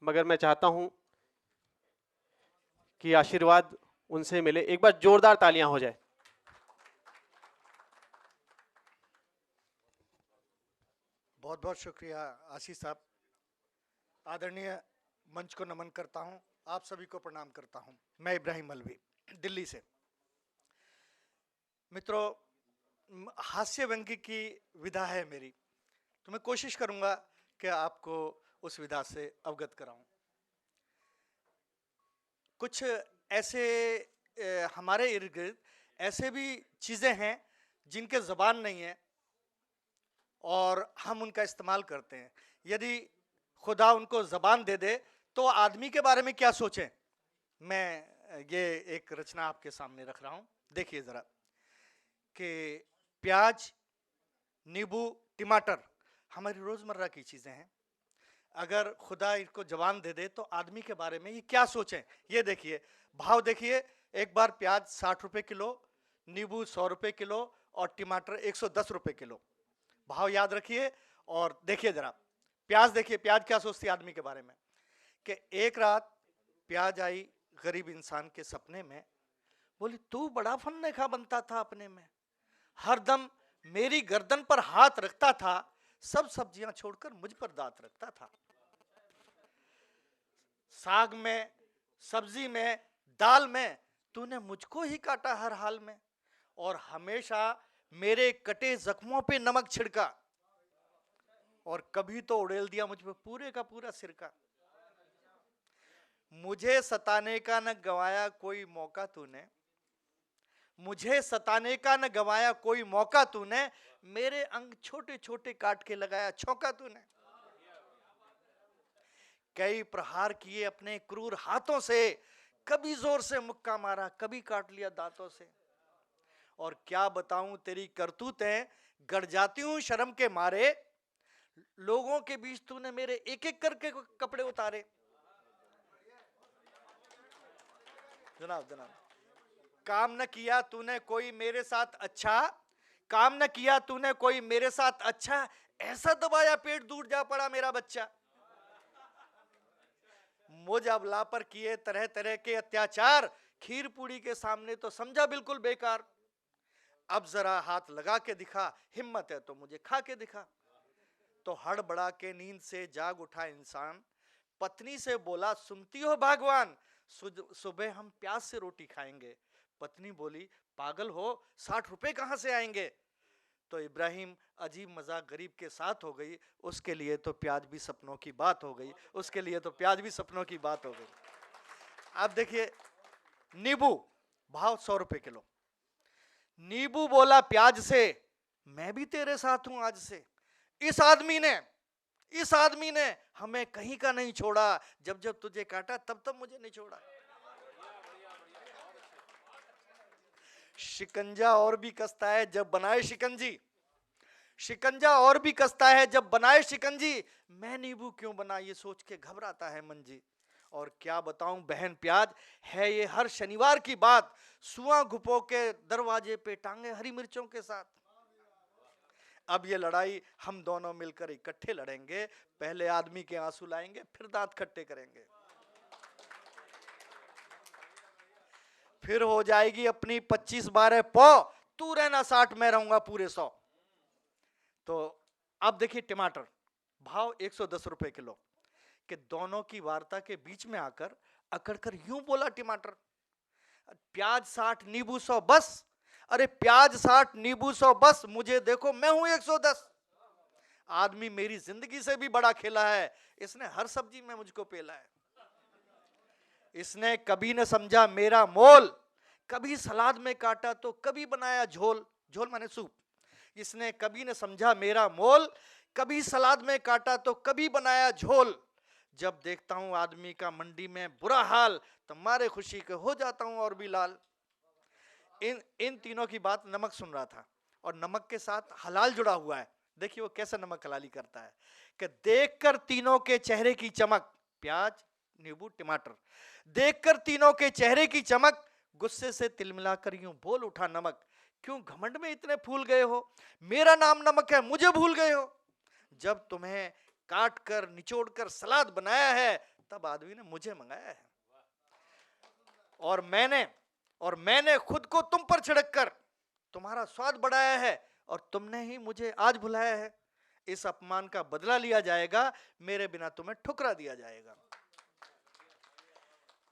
मगर मैं चाहता हूं कि आशीर्वाद उनसे मिले। एक बार जोरदार तालियां हो जाए। बहुत बहुत शुक्रिया आशीष साहब। आदरणीय मंच को नमन करता हूं, आप सभी को प्रणाम करता हूं। मैं इब्राहिम मलवी, दिल्ली से। मित्रों, हास्य व्यंग्य की विधा है मेरी, तो मैं कोशिश करूंगा कि आपको उस विधा से अवगत कराऊं। कुछ ऐसे हमारे इर्द गिर्द ऐसे भी चीजें हैं जिनके जबान नहीं है और हम उनका इस्तेमाल करते हैं। यदि खुदा उनको जबान दे दे तो आदमी के बारे में क्या सोचें। मैं ये एक रचना आपके सामने रख रहा हूं, देखिए जरा कि प्याज, नींबू, टमाटर हमारी रोजमर्रा की चीजें हैं। अगर खुदा इनको जबान दे दे तो आदमी के बारे में ये क्या सोचें। ये देखिए, भाव देखिए। एक बार प्याज 60 रुपए किलो, नींबू 100 रुपए किलो और टमाटर 110 रुपए किलो। भाव याद रखिए और देखिए जरा। प्याज देखिए, प्याज क्या सोचती है आदमी के बारे में कि एक रात प्याज आई गरीब इंसान के सपने में, बोली तू बड़ा फन्नेखा बनता था अपने में, हरदम मेरी गर्दन पर हाथ रखता था, सब सब्जियां छोड़कर मुझ पर दांत रखता था। साग में, सब्जी में, दाल में तूने मुझको ही काटा हर हाल में, और हमेशा मेरे कटे जख्मों पे नमक छिड़का, और कभी तो उड़ेल दिया मुझ पे पूरे का पूरा सिरका। मुझे सताने का न गवाया कोई मौका तूने, मुझे सताने का न गवाया कोई मौका तूने, मेरे अंग छोटे छोटे काट के लगाया छौका तूने। कई प्रहार किए अपने क्रूर हाथों से, कभी जोर से मुक्का मारा, कभी काट लिया दांतों से। और क्या बताऊं तेरी करतूतें, गड़ जाती हूं शर्म के मारे, लोगों के बीच तूने मेरे एक एक करके कपड़े उतारे। जनाब जनाब, काम न किया तूने कोई मेरे साथ अच्छा, काम न किया तूने कोई मेरे साथ अच्छा, ऐसा दबाया पेट दूर जा पड़ा मेरा बच्चा। मुझ अबला पर किए तरह तरह के अत्याचार, खीर पूड़ी के सामने तो समझा बिल्कुल बेकार। अब जरा हाथ लगा के दिखा, हिम्मत है तो मुझे खा के दिखा। तो हड़बड़ा के नींद से जाग उठा इंसान, पत्नी से बोला सुनती हो भगवान, सुबह हम प्याज से रोटी खाएंगे। पत्नी बोली पागल हो, 60 रुपए कहां से आएंगे। तो इब्राहिम अजीब मजाक गरीब के साथ हो गई, उसके लिए तो प्याज भी सपनों की बात हो गई, उसके लिए तो प्याज भी सपनों की बात हो गई। अब देखिए, नींबू भाव 100 रुपए किलो। नींबू बोला प्याज से, मैं भी तेरे साथ हूं आज से। इस आदमी ने इस आदमी ने हमें कहीं का नहीं छोड़ा, जब जब तुझे काटा तब तब मुझे नहीं छोड़ा। शिकंजा और भी कसता है जब बनाए शिकंजी, शिकंजा और भी कसता है जब बनाए शिकंजी, मैं नींबू क्यों बना ये सोच के घबराता है मंजी। और क्या बताऊं बहन प्याज, है ये हर शनिवार की बात, सुआ घुपो के दरवाजे पे टांगे हरी मिर्चों के साथ। अब ये लड़ाई हम दोनों मिलकर इकट्ठे लड़ेंगे, पहले आदमी के आंसू लाएंगे फिर दांत खट्टे करेंगे। फिर हो जाएगी अपनी 25-12 पौ, तू रहना 60 मैं रहूंगा पूरे 100। तो अब देखिए टमाटर भाव 110 रुपए किलो, कि दोनों की वार्ता के बीच में आकर अकड़कर यूं बोला टमाटर, प्याज 60 नींबू 100 बस। अरे प्याज 60 नींबू 100 बस, मुझे देखो मैं हूं 110। आदमी मेरी जिंदगी से भी बड़ा खेला है, इसने हर सब्जी में मुझको पेला है। इसने कभी न समझा मेरा मोल, कभी सलाद में काटा तो कभी बनाया झोल, झोल माने सूप। इसने कभी न समझा मेरा मोल, कभी सलाद में काटा तो कभी बनाया झोल। जब देखता हूं आदमी का मंडी में बुरा हाल, तो मारे खुशी के हो जाता हूं और भी लाल। इन इन तीनों की बात नमक सुन रहा था, और नमक के साथ हलाल जुड़ा हुआ है। देखिए वो कैसे नमक हलाली करता है कि देखकर तीनों के चेहरे की चमक, प्याज नींबू टमाटर, देखकर तीनों के चेहरे की चमक, गुस्से से तिलमिलाकर यूं बोल उठा नमक, क्यों घमंड में इतने फूल गए हो, मेरा नाम नमक है मुझे भूल गए हो। जब तुम्हें काट कर निचोड़ कर सलाद बनाया है, तब आदमी ने मुझे मंगाया है, और मैंने खुद को तुम पर छिड़क कर तुम्हारा स्वाद बढ़ाया है, और तुमने ही मुझे आज भुलाया है। इस अपमान का बदला लिया जाएगा, मेरे बिना तुम्हें ठुकरा दिया जाएगा।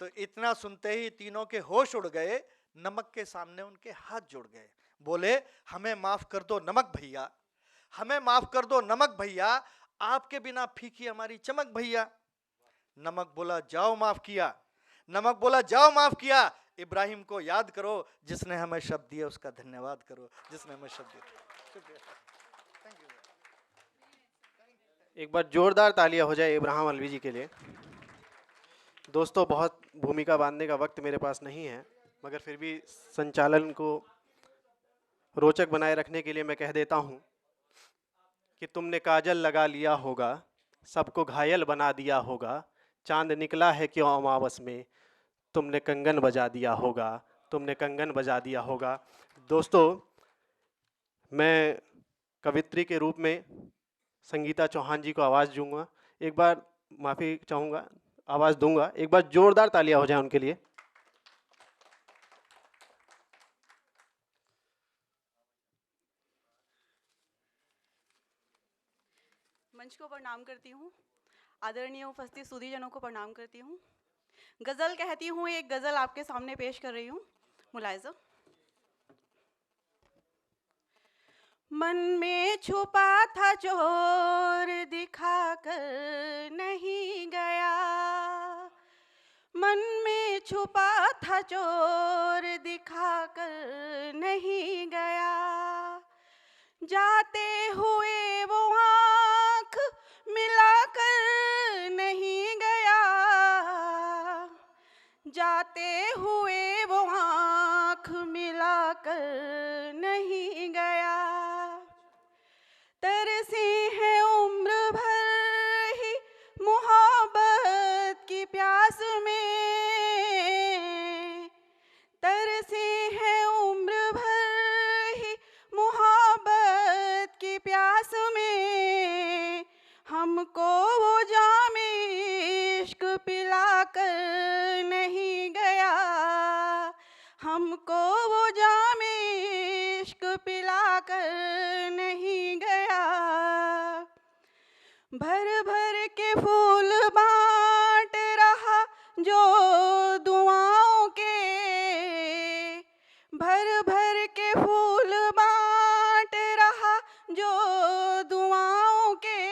तो इतना सुनते ही तीनों के होश उड़ गए, नमक के सामने उनके हाथ जुड़ गए, बोले हमें माफ कर दो नमक भैया, हमें माफ कर दो नमक भैया, आपके बिना फीकी हमारी चमक भैया। नमक बोला जाओ माफ किया, नमक बोला जाओ माफ किया, इब्राहिम को याद करो जिसने हमें शब्द दिए, उसका धन्यवाद करो जिसने हमें शब्द दिए। एक बार जोरदार तालियां हो जाए इब्राहिम अलवी जी के लिए। दोस्तों, बहुत भूमिका बांधने का वक्त मेरे पास नहीं है, मगर फिर भी संचालन को रोचक बनाए रखने के लिए मैं कह देता हूं कि तुमने काजल लगा लिया होगा, सबको घायल बना दिया होगा, चांद निकला है क्यों अमावस में, तुमने कंगन बजा दिया होगा, तुमने कंगन बजा दिया होगा। दोस्तों, मैं कवित्री के रूप में संगीता चौहान जी को आवाज़ दूंगा, एक बार माफ़ी चाहूँगा, आवाज़ दूंगा, एक बार जोरदार तालियां हो जाए उनके लिए। मंच को प्रणाम करती हूँ, आदरणीय उपस्थित सुधीजनों को प्रणाम करती हूँ। गज़ल कहती हूँ, एक गज़ल आपके सामने पेश कर रही हूँ, मुलाहिज़ा। मन में छुपा था चोर दिखा कर नहीं गया, मन में छुपा था चोर दिखा कर नहीं गया, जाते हुए वो आँख मिलाकर नहीं गया, जाते हुए वो आँख मिलाकर नहीं गया, तरसे हैं उम्र भर ही मोहब्बत की प्यास में, तरसे हैं उम्र भर ही मोहब्बत की प्यास में, हमको वो जाम इश्क पिलाकर नहीं गया, हमको वो जाम इश्क पिलाकर नहीं गया, भर भर के फूल बांट रहा जो दुआओं के, भर भर के फूल बांट रहा जो दुआओं के,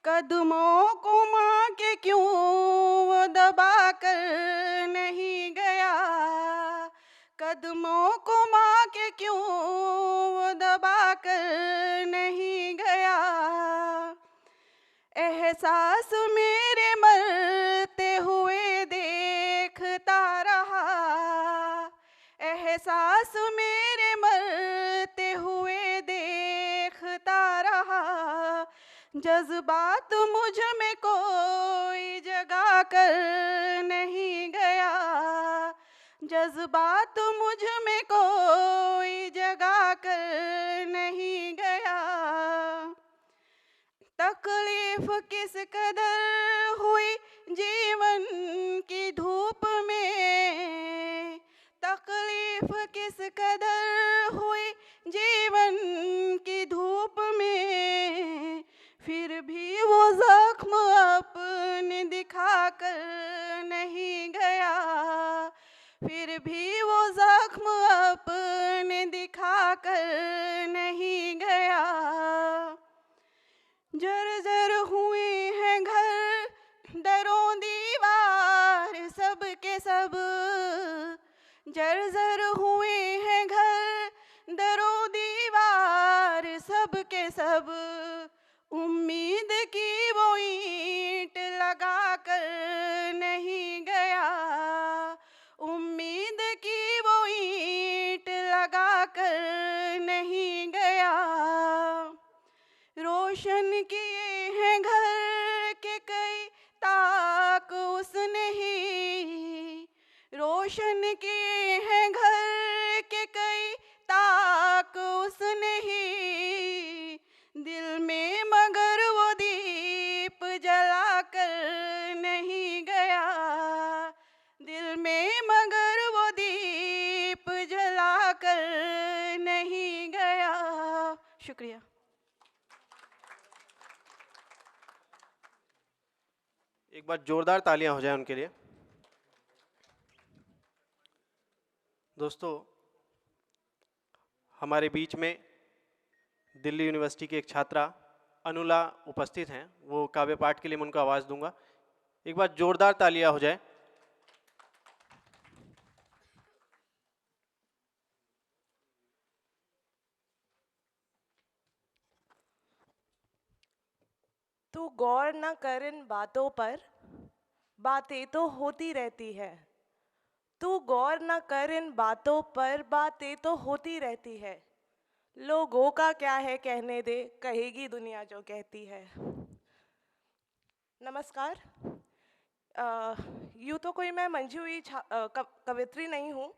कदमों को माँ के क्यों वो दबा कर नहीं गया, कदमों को माँ के क्यों वो दबा कर नहीं गया, एहसास मेरे मरते हुए देखता रहा, एहसास मेरे मरते हुए देखता रहा, जज्बात मुझ में कोई जगा कर नहीं गया, जज्बात मुझ में कोई जगा कर नहीं गया, तकलीफ किस कदर हुई जीवन की धूप में, तकलीफ किस कदर हुई जीवन की धूप में, फिर भी वो जख्म अपने दिखा कर नहीं गया, फिर भी वो जख्म अपने दिखा कर नहीं गया, जर्जर हुए हैं घर दरों दीवार सब के सब, जर्जर हुए हैं घर दरों दीवार सब के सब, उम्मीद की वो ईंट लगा कर नहीं गया, उम्मीद की वो ईंट लगा कर नहीं गया, रोशन किए हैं घर के कई ताक उसने ही, रोशन किए हैं घर के कई ताक उसने ही, दिल में मगर वो दीप जला कर शुक्रिया। एक बार जोरदार तालियां हो जाए उनके लिए। दोस्तों, हमारे बीच में दिल्ली यूनिवर्सिटी की एक छात्रा अनुला उपस्थित हैं। वो काव्य पाठ के लिए मैं उनको आवाज़ दूंगा। एक बार जोरदार तालियां हो जाए। तू गौर न कर इन बातों पर, बातें तो होती रहती है। तू गौर न कर इन बातों पर, बातें तो होती रहती है। लोगों का क्या है कहने दे, कहेगी दुनिया जो कहती है। नमस्कार। यूँ तो कोई मैं मंझी हुई कवित्री नहीं हूँ,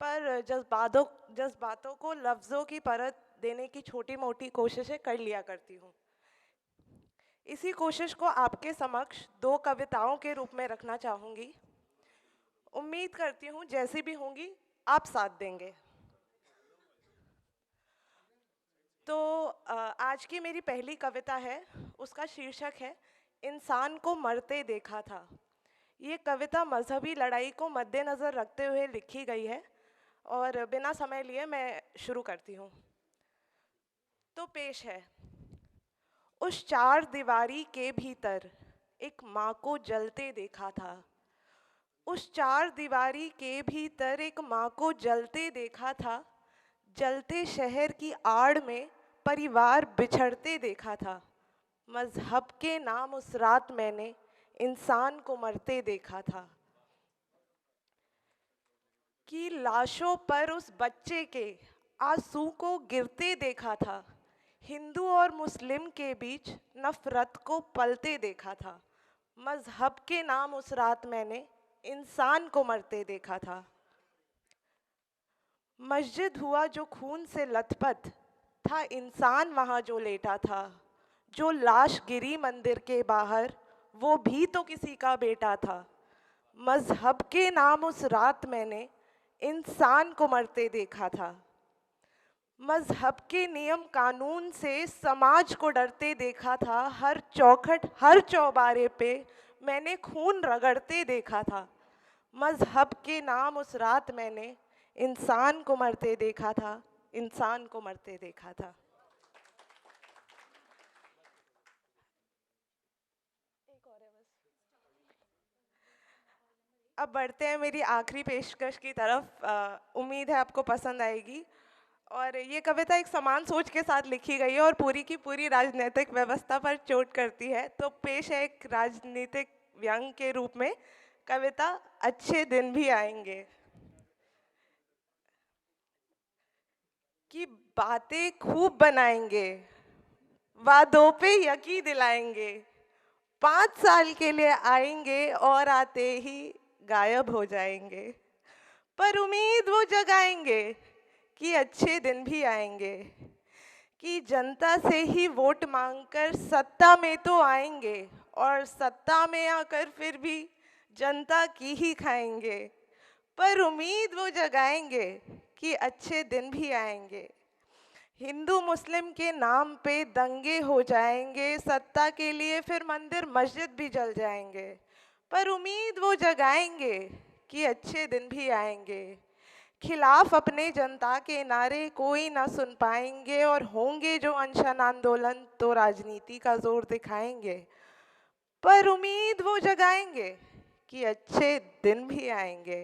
पर जज्बातों को लफ्ज़ों की परत देने की छोटी मोटी कोशिशें कर लिया करती हूँ। इसी कोशिश को आपके समक्ष 2 कविताओं के रूप में रखना चाहूँगी। उम्मीद करती हूँ जैसी भी होंगी आप साथ देंगे। तो आज की मेरी पहली कविता है, उसका शीर्षक है इंसान को मरते देखा था। ये कविता मजहबी लड़ाई को मद्देनज़र रखते हुए लिखी गई है और बिना समय लिए मैं शुरू करती हूँ। तो पेश है, उस 4 दीवारी के भीतर एक माँ को जलते देखा था। उस 4 दीवारी के भीतर एक माँ को जलते देखा था। जलते शहर की आड़ में परिवार बिछड़ते देखा था। मजहब के नाम उस रात मैंने इंसान को मरते देखा था। कि लाशों पर उस बच्चे के आंसू को गिरते देखा था। हिंदू और मुस्लिम के बीच नफरत को पलते देखा था। मजहब के नाम उस रात मैंने इंसान को मरते देखा था। मस्जिद हुआ जो खून से लथपथ था, इंसान वहाँ जो लेटा था। जो लाश गिरी मंदिर के बाहर, वो भी तो किसी का बेटा था। मजहब के नाम उस रात मैंने इंसान को मरते देखा था। मजहब के नियम कानून से समाज को डरते देखा था। हर चौखट हर चौबारे पे मैंने खून रगड़ते देखा था। मजहब के नाम उस रात मैंने इंसान को मरते देखा था, इंसान को मरते देखा था। एक और है बस। अब बढ़ते हैं मेरी आखिरी पेशकश की तरफ। उम्मीद है आपको पसंद आएगी। और ये कविता एक समान सोच के साथ लिखी गई है और पूरी की पूरी राजनीतिक व्यवस्था पर चोट करती है। तो पेश है एक राजनीतिक व्यंग के रूप में कविता अच्छे दिन भी आएंगे। कि बातें खूब बनाएंगे, वादों पे यकीन दिलाएंगे। 5 साल के लिए आएंगे और आते ही गायब हो जाएंगे। पर उम्मीद वो जगाएंगे कि अच्छे दिन भी आएंगे। कि जनता से ही वोट मांगकर सत्ता में तो आएंगे और सत्ता में आकर फिर भी जनता की ही खाएंगे। पर उम्मीद वो जगाएंगे कि अच्छे दिन भी आएंगे। हिंदू मुस्लिम के नाम पे दंगे हो जाएंगे, सत्ता के लिए फिर मंदिर मस्जिद भी जल जाएंगे। पर उम्मीद वो जगाएंगे कि अच्छे दिन भी आएंगे। खिलाफ अपने जनता के नारे कोई ना सुन पाएंगे और होंगे जो अनशन आंदोलन तो राजनीति का जोर दिखाएंगे। पर उम्मीद वो जगाएंगे कि अच्छे दिन भी आएंगे।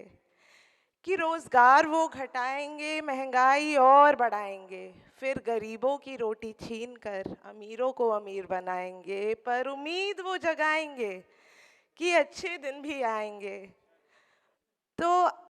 कि रोजगार वो घटाएंगे, महंगाई और बढ़ाएंगे, फिर गरीबों की रोटी छीन कर अमीरों को अमीर बनाएंगे। पर उम्मीद वो जगाएंगे कि अच्छे दिन भी आएंगे। तो